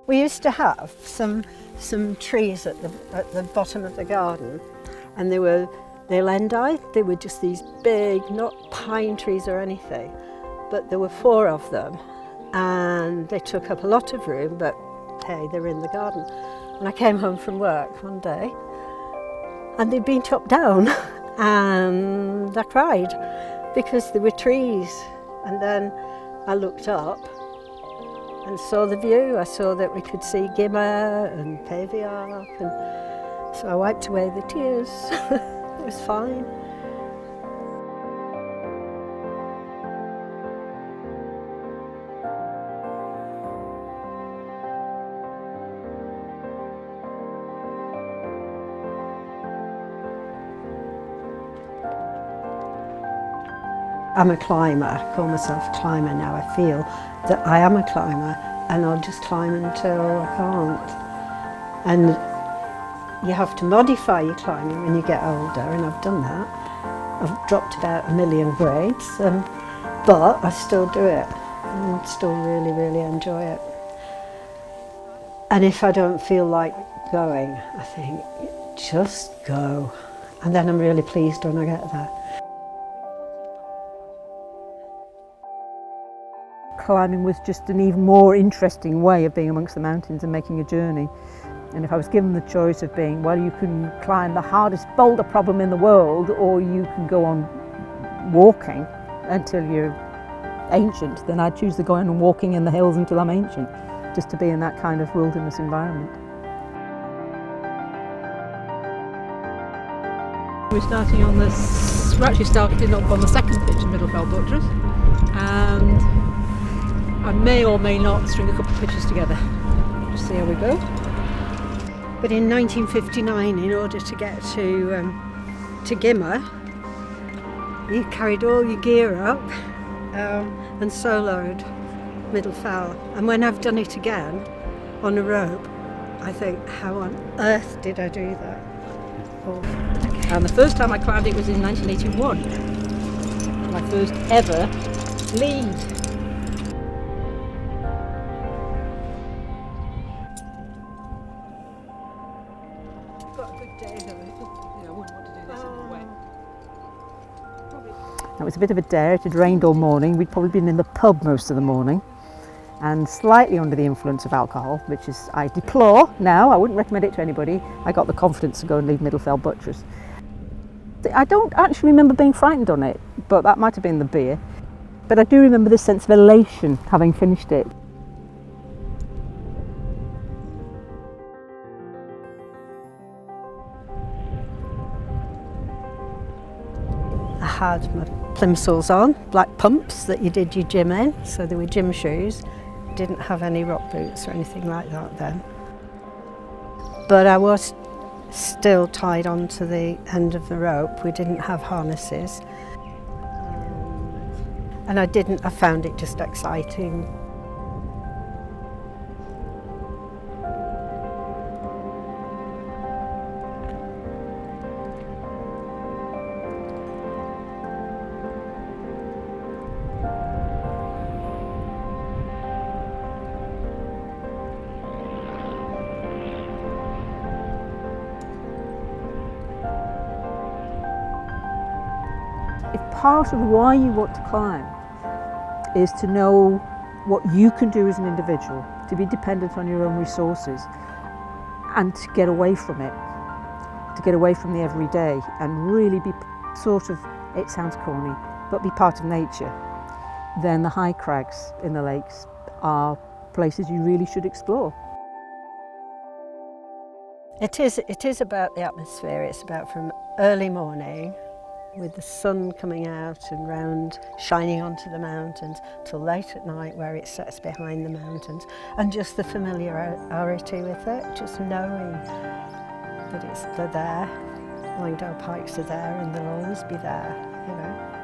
We used to have some trees at the bottom of the garden, and they were lendi. They were just these big, not pine trees or anything, but there were 4 of them, and they took up a lot of room, but hey, they were in the garden. And I came home from work one day, and they'd been chopped down, and I cried because there were trees. And then I looked up and saw the view. I saw that we could see Gimmer and Plas-y, and so I wiped away the tears. It was fine. I'm a climber, I call myself a climber now. I feel that I am a climber, and I'll just climb until I can't. And you have to modify your climbing when you get older, and I've done that. I've dropped about 1 million grades, but I still do it, and still really, really enjoy it. And if I don't feel like going, I think, just go. And then I'm really pleased when I get there. Climbing was just an even more interesting way of being amongst the mountains and making a journey. And if I was given the choice of being, well, you can climb the hardest boulder problem in the world, or you can go on walking until you're ancient, then I'd choose to go on and walking in the hills until I'm ancient, just to be in that kind of wilderness environment. We're starting on this, we're actually starting up on the second pitch in Middlefell Buttress, and I may or may not string a couple of pitches together. Just see how we go. But in 1959, in order to get to Gimmer, you carried all your gear up and soloed Middlefell. And when I've done it again on a rope, I think, how on earth did I do that? Oh. And the first time I climbed it was in 1981. My first ever lead. It was a bit of a dare. It had rained all morning. We'd probably been in the pub most of the morning and slightly under the influence of alcohol, which is, I deplore now. I wouldn't recommend it to anybody. I got the confidence to go and leave Middlefell Buttress. I don't actually remember being frightened on it, but that might have been the beer. But I do remember this sense of elation having finished it. I had my plimsolls on, black pumps that you did your gym in, so they were gym shoes. Didn't have any rock boots or anything like that then. But I was still tied onto the end of the rope. We didn't have harnesses. And I found it just exciting. If part of why you want to climb is to know what you can do as an individual, to be dependent on your own resources and to get away from it, to get away from the everyday and really be sort of, it sounds corny, but be part of nature, then the high crags in the lakes are places you really should explore. It is about the atmosphere. It's about from early morning with the sun coming out and round, shining onto the mountains, till late at night where it sets behind the mountains, and just the familiarity with it, just knowing that they're there. Langdale Pikes are there and they'll always be there, you know.